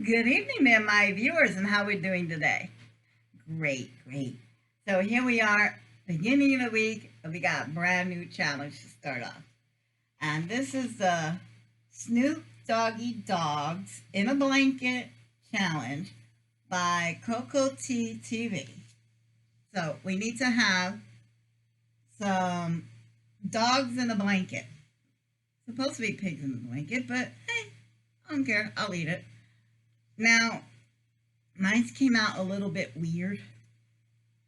Good evening there, my viewers, and how we're doing today. Great, great. So here we are, beginning of the week. We got a brand new challenge to start off. And this is the Snoop Doggy Dogs in a Blanket Challenge by Coco T TV. So we need to have some dogs in a blanket. Supposed to be pigs in a blanket, but hey, I don't care. I'll eat it. Now, mine came out a little bit weird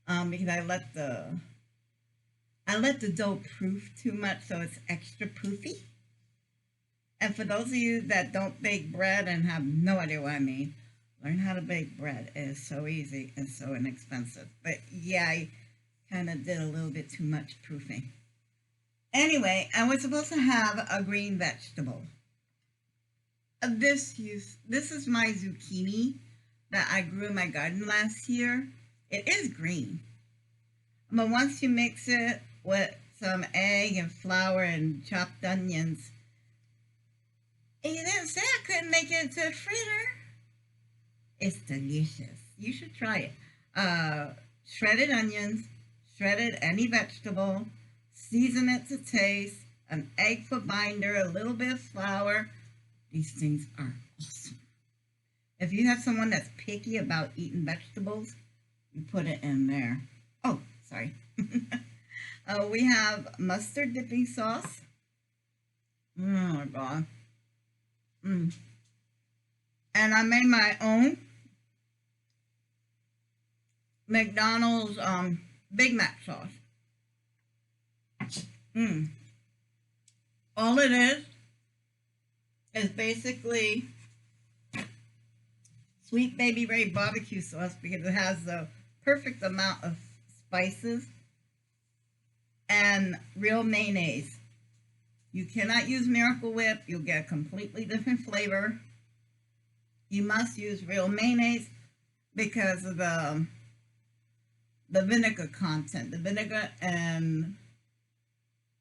because I let the dough proof too much, so it's extra poofy. And for those of you that don't bake bread and have no idea what I mean, learn how to bake bread. It is so easy and so inexpensive. But yeah, I kind of did a little bit too much proofing. Anyway, and we're supposed to have a green vegetable. This is my zucchini that I grew in my garden last year. It is green, but once you mix it with some egg and flour and chopped onions, and you didn't say I couldn't make it into a fritter. It's delicious. You should try it. Shredded onions, shredded any vegetable, season it to taste, an egg for binder, a little bit of flour. These things are awesome. If you have someone that's picky about eating vegetables, you put it in there. Oh, sorry. We have mustard dipping sauce. Oh my god. Mm. And I made my own McDonald's Big Mac sauce. Mm. All it is basically Sweet Baby Ray barbecue sauce because it has the perfect amount of spices and real mayonnaise. You cannot use Miracle Whip, you'll get a completely different flavor. You must use real mayonnaise because of the vinegar content. The vinegar and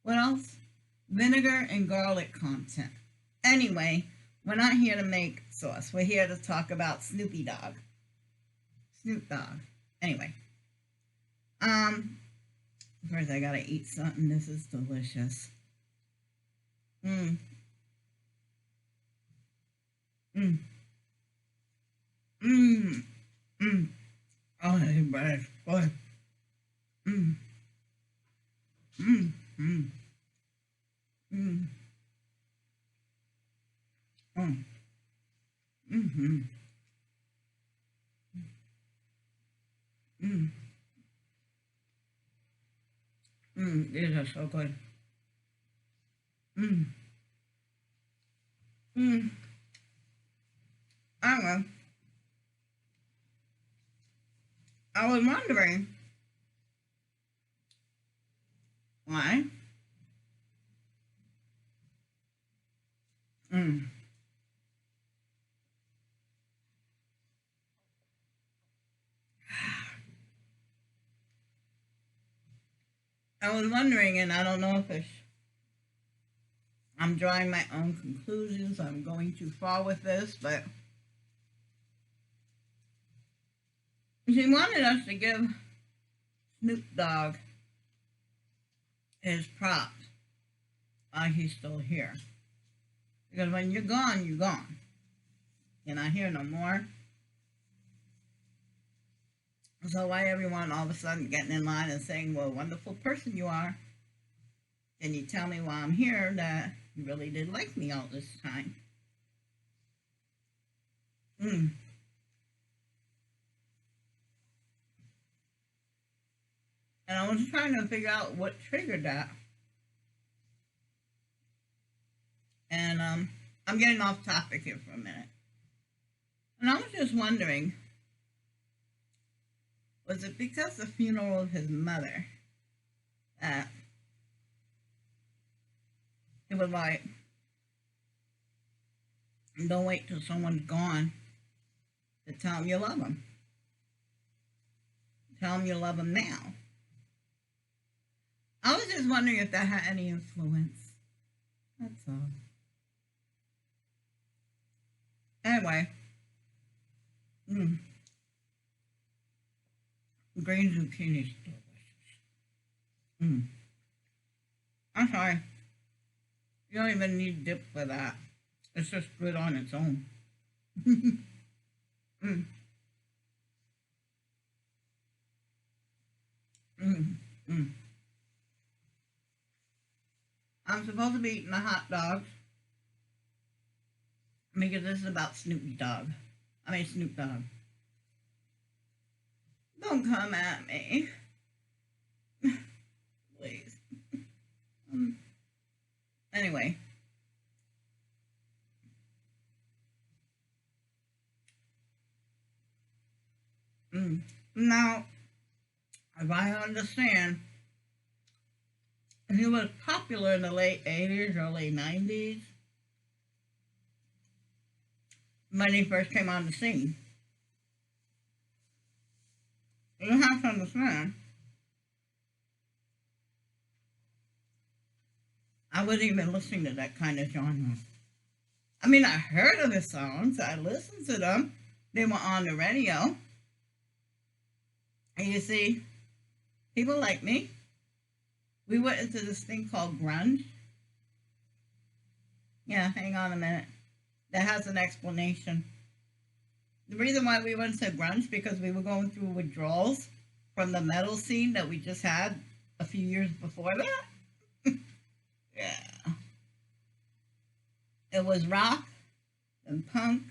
what else? Vinegar and garlic content. Anyway, we're not here to make sauce. We're here to talk about Snoopy Dog. Snoop Dogg. Anyway, first I gotta eat something. This is delicious. Mmm. Mmm. Mmm. Mmm. Oh, that's bad. Boy. Mmm. Mmm. Mmm. Mmm. Mmm. Mmm. Mmm. Mmm. These are so good. Mmm. Mmm. I don't know. I was wondering why. Mmm. I was wondering, and I don't know if I'm drawing my own conclusions. I'm going too far with this, but she wanted us to give Snoop Dogg his props while he's still here. Because when you're gone, you're gone. You're not here no more. So why everyone all of a sudden getting in line and saying, "Well, wonderful person you are. Can you tell me while I'm here that you really did like me all this time?" Mm. And I was trying to figure out what triggered that. And I'm getting off topic here for a minute. And I was just wondering, was it because the funeral of his mother that he was like, don't wait till someone's gone to tell him you love him. Tell him you love him now. I was just wondering if that had any influence. That's all. Anyway, Green zucchini is delicious. Mm. I'm sorry. You don't even need dip for that. It's just good on its own. Mm, mm, mm. I'm supposed to be eating the hot dogs because this is about Snoopy Dog. I mean Snoop Dogg. Don't come at me, please. Um, anyway, now, if I understand, he was popular in the late 80s, early 90s when he first came on the scene. You have to understand, I wasn't even listening to that kind of genre. I mean, I heard of his songs, I listened to them, they were on the radio. And you see, people like me, we went into this thing called grunge. Yeah, hang on a minute. That has an explanation. The reason why we went to grunge because we were going through withdrawals from the metal scene that we just had a few years before that. Yeah. It was rock and punk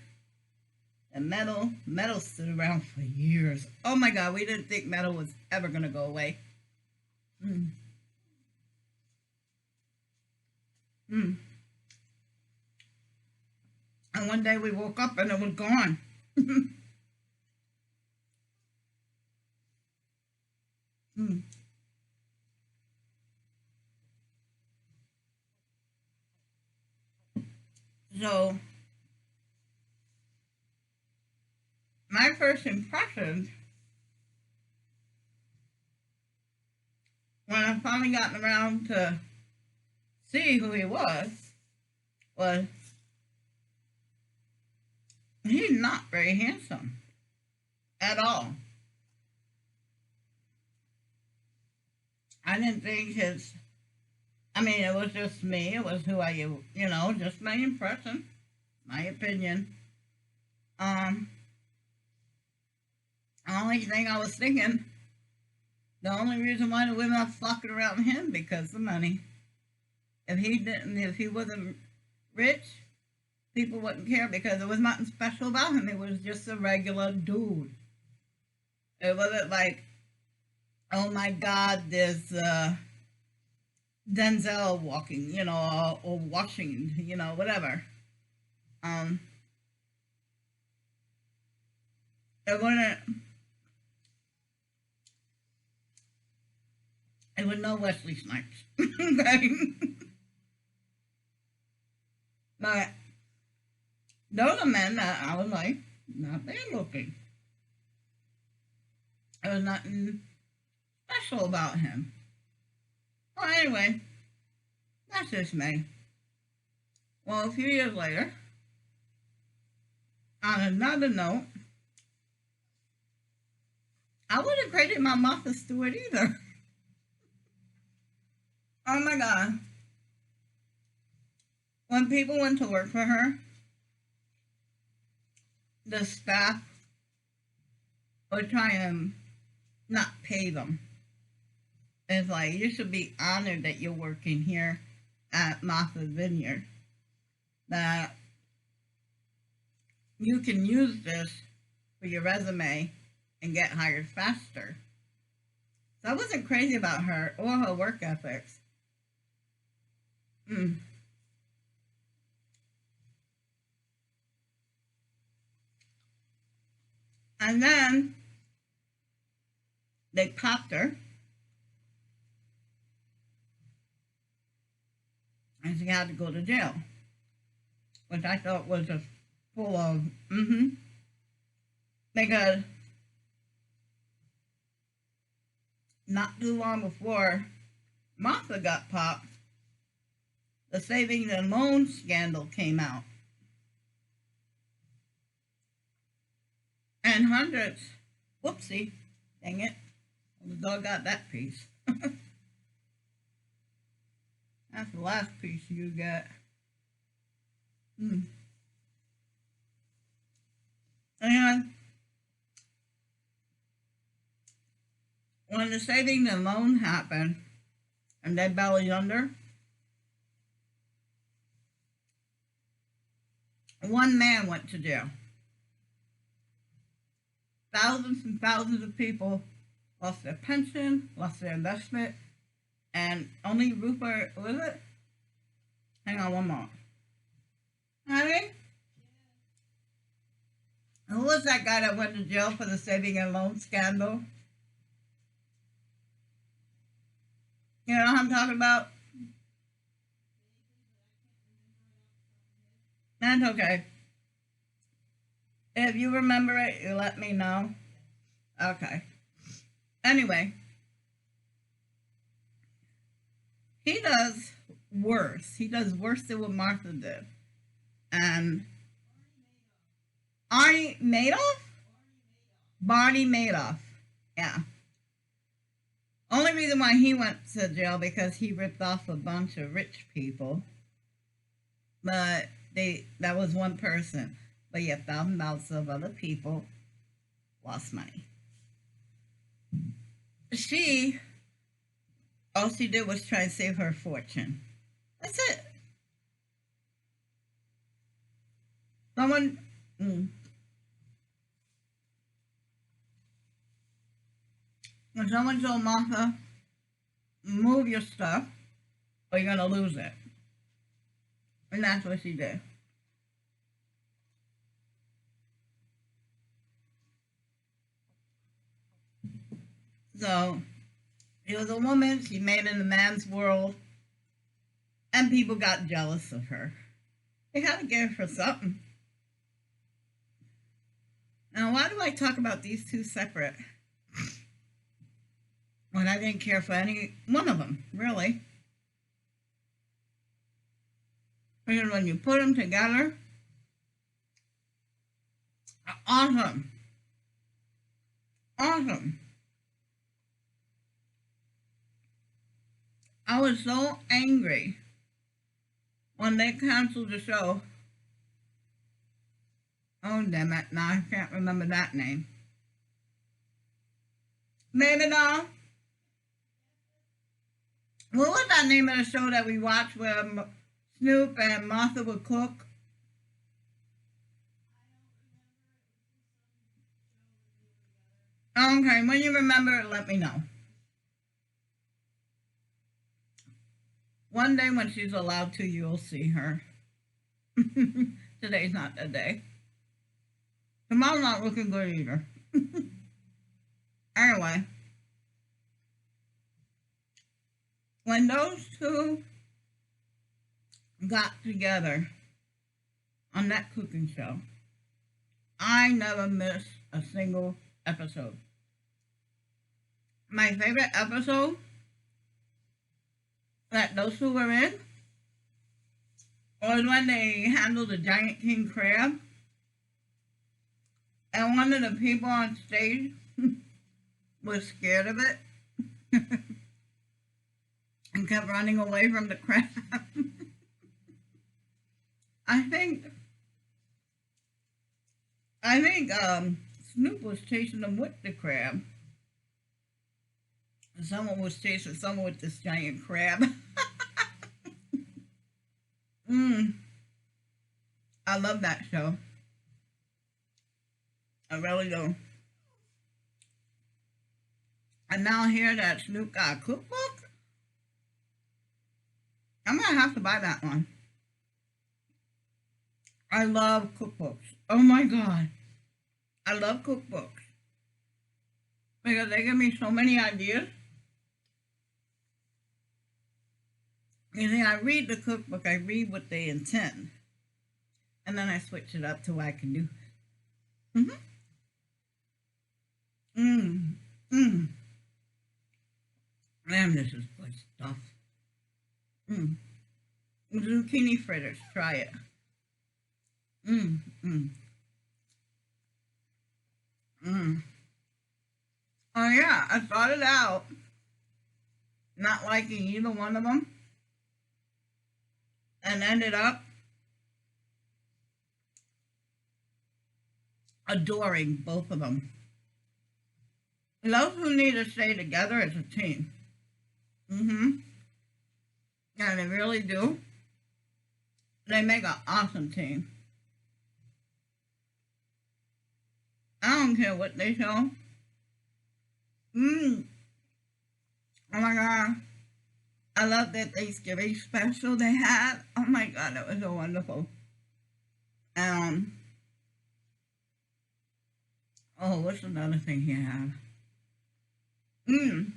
and metal. Metal stood around for years. Oh my god, we didn't think metal was ever going to go away. Mm. Mm. And one day we woke up and it was gone. Mm. So, my first impression when I finally got around to see who he was he's not very handsome at all. I didn't think his. I mean, it was just me. It was who just my impression, my opinion. Um, the only thing I was thinking, the only reason why the women are flocking around him because of money. If he wasn't rich, people wouldn't care because there was nothing special about him. It was just a regular dude. It wasn't like, oh my God, there's Denzel walking, or washing, whatever. Um, it wasn't. It was no Wesley Snipes. Okay? But those are men that I was like, not bad looking. There was nothing special about him. Well, anyway, that's just me. Well, a few years later, on another note, I wouldn't credit my Martha Stewart either. Oh my God. When people went to work for her, the staff would try and not pay them. It's like, you should be honored that you're working here at Martha's Vineyard. That you can use this for your resume and get hired faster. So I wasn't crazy about her or her work ethics. Mm. And then they popped her and she had to go to jail, which I thought was just full of because not too long before Martha got popped, the savings and loan scandal came out. And hundreds, whoopsie, dang it, The dog got that piece. That's the last piece you get. Mm. And when the saving and loan happened and they belly under, one man went to jail. Thousands and thousands of people lost their pension, lost their investment, and only Rupert, was it? Hang on one more. Honey? Who was that guy that went to jail for the saving and loan scandal? You know what I'm talking about? That's okay. If you remember it, you let me know. Okay. Anyway, he does worse. He does worse than what Martha did. And Arnie Madoff? Barney Madoff. Yeah. Only reason why he went to jail because he ripped off a bunch of rich people. But that was one person. But yet thousands of other people lost money. All she did was try and save her fortune. That's it. Someone, when someone told Martha, move your stuff or you're going to lose it. And that's what she did. So, she was a woman, she made it in a man's world, and people got jealous of her. They had to give her something. Now, why do I talk about these two separate when I didn't care for any one of them, really? Because when you put them together, awesome. Awesome. I was so angry when they canceled the show. Oh, damn it. Now I can't remember that name. Maybe now. What was that name of the show that we watched where Snoop and Martha would cook? Okay, when you remember it, let me know. One day when she's allowed to, you'll see her. Today's not the day. Tomorrow's not looking good either. Anyway, when those two got together on that cooking show, I never missed a single episode. My favorite episode that those two were in was when they handled the giant king crab, and one of the people on stage was scared of it and kept running away from the crab. I think Snoop was chasing them with the crab. And someone was chasing someone with this giant crab. I love that show. I really do. And now here that Snoop got a cookbook, I'm gonna have to buy that one. I love cookbooks. Oh my god. I love cookbooks. Because they give me so many ideas. You see, I read the cookbook, I read what they intend. And then I switch it up to what I can do. Mm-hmm. Man, this is good stuff. Zucchini fritters, try it. Mmm, mmm, mmm. Oh yeah, I thought started out not liking either one of them and ended up adoring both of them. Those who need to stay together as a team. Mm-hmm. Yeah, they really do. They make an awesome team. I don't care what they show. Mm. Oh my god. I love that Thanksgiving special they had. Oh my god, that was so wonderful. Um, oh, what's another thing he had? Mm.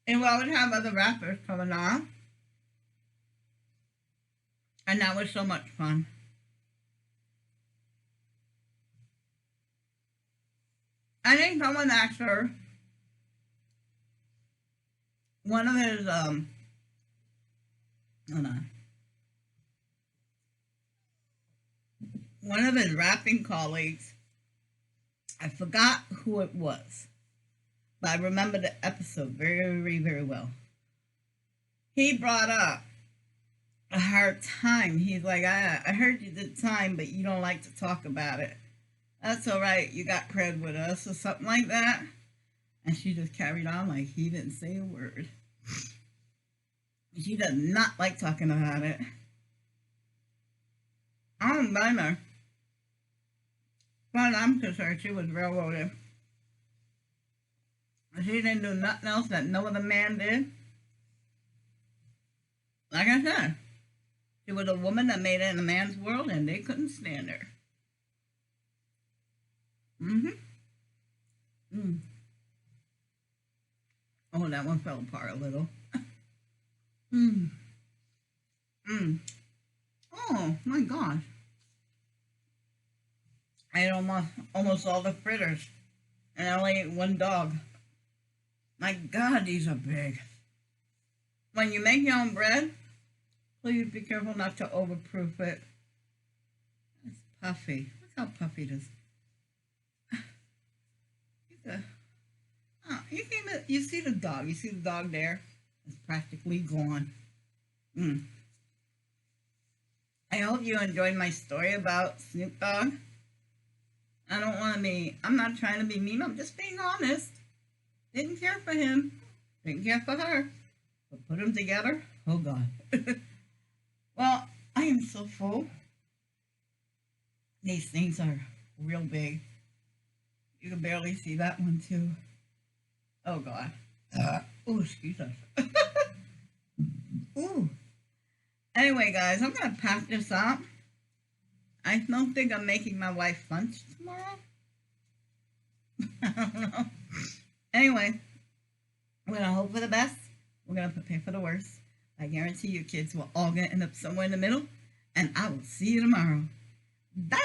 And we always have other rappers coming on. And that was so much fun. I think someone asked her one of his hold on. One of his rapping colleagues, I forgot who it was, but I remember the episode very, very well. He brought up a hard time. He's like, I heard you did time, but you don't like to talk about it. That's all right. You got cred with us or something like that. And she just carried on like he didn't say a word. She does not like talking about it. I don't blame her. But I'm concerned she was railroaded. She didn't do nothing else that no other man did. Like I said, she was a woman that made it in a man's world and they couldn't stand her. Mm-hmm. Mm. Oh, that one fell apart a little. Mm. Mm. Oh my gosh. I ate almost all the fritters. And I only ate one dog. My god, these are big. When you make your own bread, please be careful not to overproof it. It's puffy. Look how puffy it is. You see the dog. You see the dog there? It's practically gone. Mm. I hope you enjoyed my story about Snoop Dogg. I don't want to be, I'm not trying to be mean. I'm just being honest. Didn't care for him. Didn't care for her. But put them together? Oh, God. Well, I am so full. These things are real big. You can barely see that one, too. Oh, God. Oh, excuse us. Ooh. Anyway, guys, I'm going to pack this up. I don't think I'm making my wife lunch tomorrow. I don't know. Anyway, we're going to hope for the best. We're going to prepare for the worst. I guarantee you kids will all going to end up somewhere in the middle. And I will see you tomorrow. Bye!